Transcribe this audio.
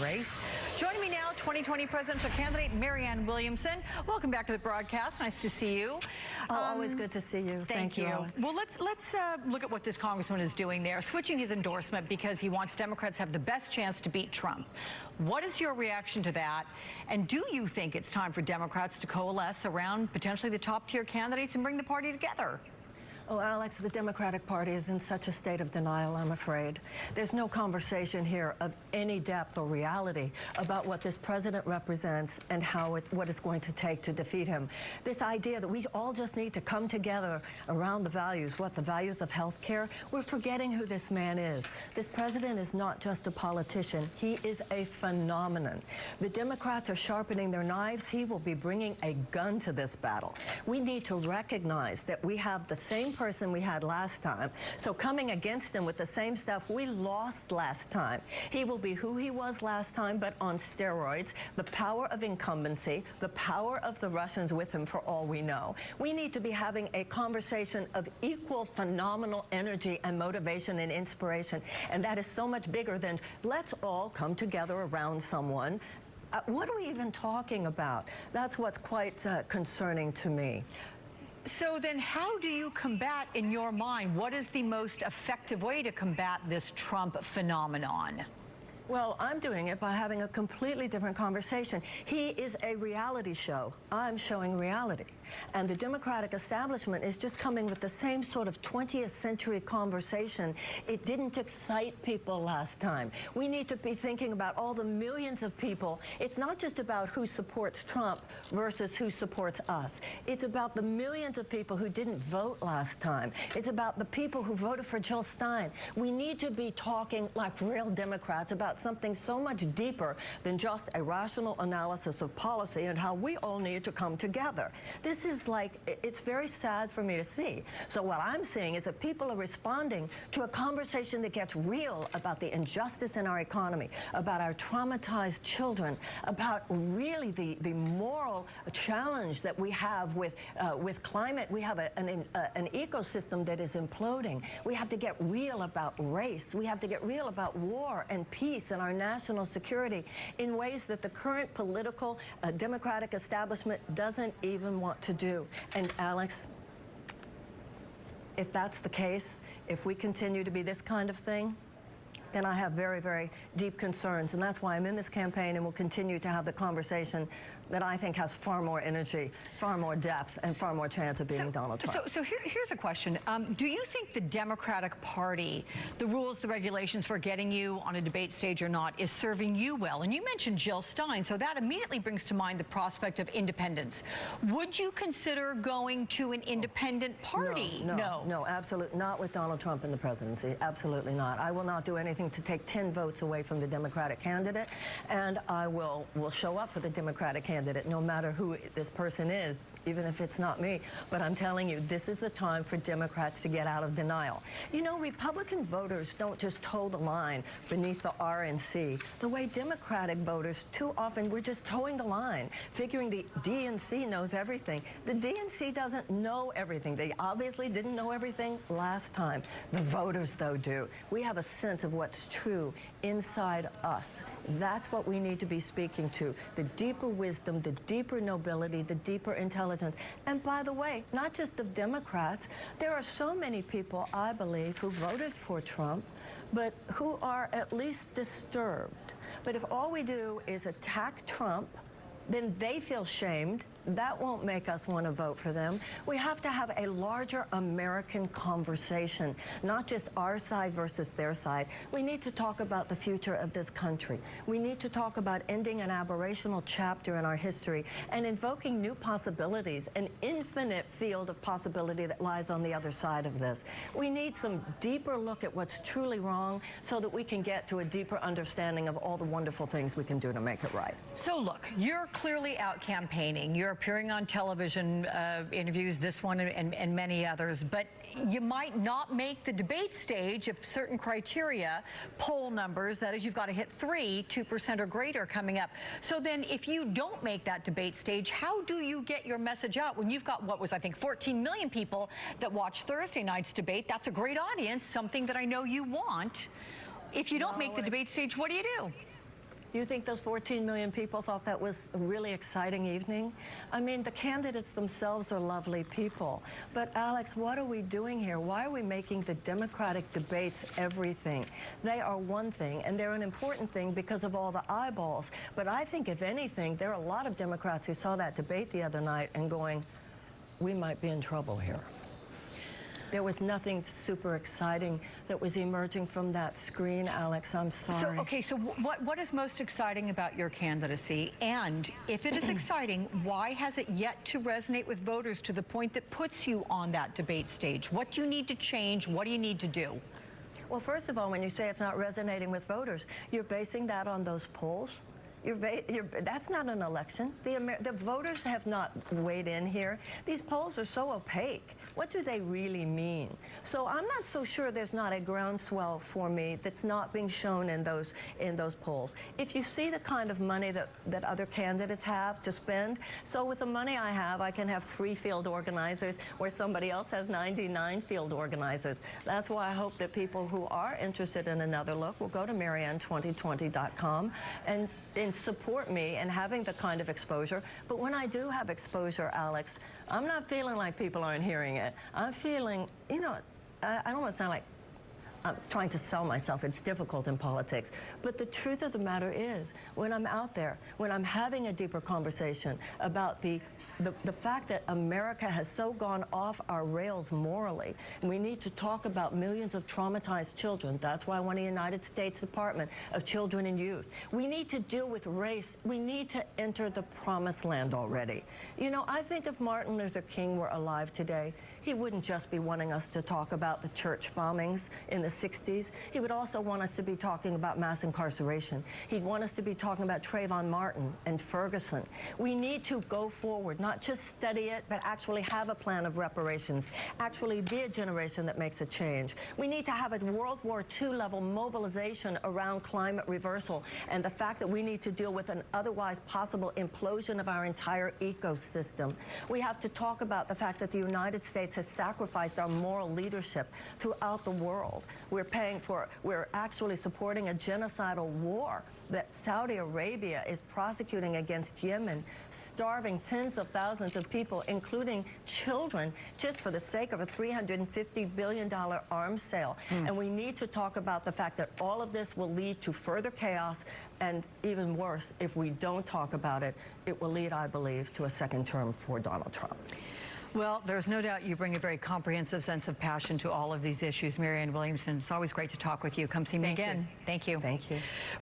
race. Joining me now, 2020 presidential candidate Marianne Williamson. Welcome back to the broadcast. Nice to see you. Always good to see you. Thank you. Alex. Well, let's look at what this congressman is doing there, switching his endorsement because he wants Democrats to have the best chance to beat Trump. What is your reaction to that? And do you think it's time for Democrats to coalesce around potentially the top-tier candidates and bring the party together? Oh, Alex, the Democratic Party is in such a state of denial, I'm afraid. There's no conversation here of any depth or reality about what this president represents and what it's going to take to defeat him. This idea that we all just need to come together around the values, the values of health care, we're forgetting who this man is. This president is not just a politician. He is a phenomenon. The Democrats are sharpening their knives. He will be bringing a gun to this battle. We need to recognize that we have the same person we had last time. So coming against him with the same stuff we lost last time. He will be who he was last time, but on steroids. The power of incumbency, the power of the Russians with him for all we know. We need to be having a conversation of equal phenomenal energy and motivation and inspiration. And that is so much bigger than let's all come together around someone. What are we even talking about? That's what's quite concerning to me. So then how do you combat, in your mind, what is the most effective way to combat this Trump phenomenon? Well, I'm doing it by having a completely different conversation. He is a reality show. I'm showing reality. And the Democratic establishment is just coming with the same sort of 20th century conversation. It didn't excite people last time. We need to be thinking about all the millions of people. It's not just about who supports Trump versus who supports us. It's about the millions of people who didn't vote last time. It's about the people who voted for Jill Stein. We need to be talking like real Democrats about something so much deeper than just a rational analysis of policy and how we all need to come together. This is like, it's very sad for me to see. So what I'm seeing is that people are responding to a conversation that gets real about the injustice in our economy, about our traumatized children, about really the moral challenge that we have with climate. We have an ecosystem that is imploding. We have to get real about race. We have to get real about war and peace and our national security in ways that the current political Democratic establishment doesn't even want to do. And Alex, if that's the case, if we continue to be this kind of thing, then I have very, very deep concerns. And that's why I'm in this campaign and will continue to have the conversation that I think has far more energy, far more depth, and far more chance of beating Donald Trump. So here's a question. Do you think the Democratic Party, the rules, the regulations for getting you on a debate stage or not, is serving you well? And you mentioned Jill Stein, so that immediately brings to mind the prospect of independence. Would you consider going to an independent party? No, absolutely not with Donald Trump in the presidency. Absolutely not. I will not do anything to take 10 votes away from the Democratic candidate, and I will show up for the Democratic candidate no matter who this person is, even if it's not me. But I'm telling you, this is the time for Democrats to get out of denial. You know, Republican voters don't just toe the line beneath the RNC. The way Democratic voters, too often, we're just towing the line, figuring the DNC knows everything. The DNC doesn't know everything. They obviously didn't know everything last time. The voters, though, do. We have a sense of what's true inside us. That's what we need to be speaking to. The deeper wisdom, the deeper nobility, the deeper intelligence. And by the way, not just of Democrats, there are so many people, I believe, who voted for Trump, but who are at least disturbed. But if all we do is attack Trump, then they feel shamed. That won't make us want to vote for them. We have to have a larger American conversation, not just our side versus their side. We need to talk about the future of this country. We need to talk about ending an aberrational chapter in our history and invoking new possibilities, an infinite field of possibility that lies on the other side of this. We need some deeper look at what's truly wrong so that we can get to a deeper understanding of all the wonderful things we can do to make it right. So look, you're clearly out campaigning. You're appearing on television interviews, this one and many others, but you might not make the debate stage if certain criteria, poll numbers, that is, you've got to hit 2% or greater coming up. So then if you don't make that debate stage, how do you get your message out when you've got what was, I think, 14 million people that watch Thursday night's debate? That's a great audience, something that I know you want. If you don't make the debate stage, what do you do? Do you think those 14 million people thought that was a really exciting evening? I mean, the candidates themselves are lovely people. But Alex, what are we doing here? Why are we making the Democratic debates everything? They are one thing, and they're an important thing because of all the eyeballs. But I think, if anything, there are a lot of Democrats who saw that debate the other night and going, we might be in trouble here. There was nothing super exciting that was emerging from that screen, Alex. I'm sorry. So what is most exciting about your candidacy? And if it is exciting, why has it yet to resonate with voters to the point that puts you on that debate stage? What do you need to change? What do you need to do? Well, first of all, when you say it's not resonating with voters, you're basing that on those polls. That's not an election. The voters have not weighed in here. These polls are so opaque. What do they really mean? So I'm not so sure there's not a groundswell for me that's not being shown in those polls. If you see the kind of money that other candidates have to spend, so with the money I have, I can have 3 field organizers where somebody else has 99 field organizers. That's why I hope that people who are interested in another look will go to Marianne2020.com and support me in having the kind of exposure. But when I do have exposure, Alex, I'm not feeling like people aren't hearing it. I'm feeling, you know, I don't want to sound like I'm trying to sell myself. It's difficult in politics. But the truth of the matter is, when I'm out there, when I'm having a deeper conversation about the fact that America has so gone off our rails morally, and we need to talk about millions of traumatized children. That's why I want a United States Department of Children and Youth. We need to deal with race. We need to enter the promised land already. You know, I think if Martin Luther King were alive today, he wouldn't just be wanting us to talk about the church bombings in the 60s. He would also want us to be talking about mass incarceration. He'd want us to be talking about Trayvon Martin and Ferguson. We need to go forward, not just study it, but actually have a plan of reparations, actually be a generation that makes a change. We need to have a World War II level mobilization around climate reversal and the fact that we need to deal with an otherwise possible implosion of our entire ecosystem. We have to talk about the fact that the United States has sacrificed our moral leadership throughout the world. We're actually supporting a genocidal war that Saudi Arabia is prosecuting against Yemen, starving tens of thousands of people, including children, just for the sake of a $350 billion arms sale. And we need to talk about the fact that all of this will lead to further chaos, and even worse, if we don't talk about it, it will lead, I believe, to a second term for Donald Trump. Well, there's no doubt you bring a very comprehensive sense of passion to all of these issues. Marianne Williamson, it's always great to talk with you. Come see me again. Thank you. Thank you.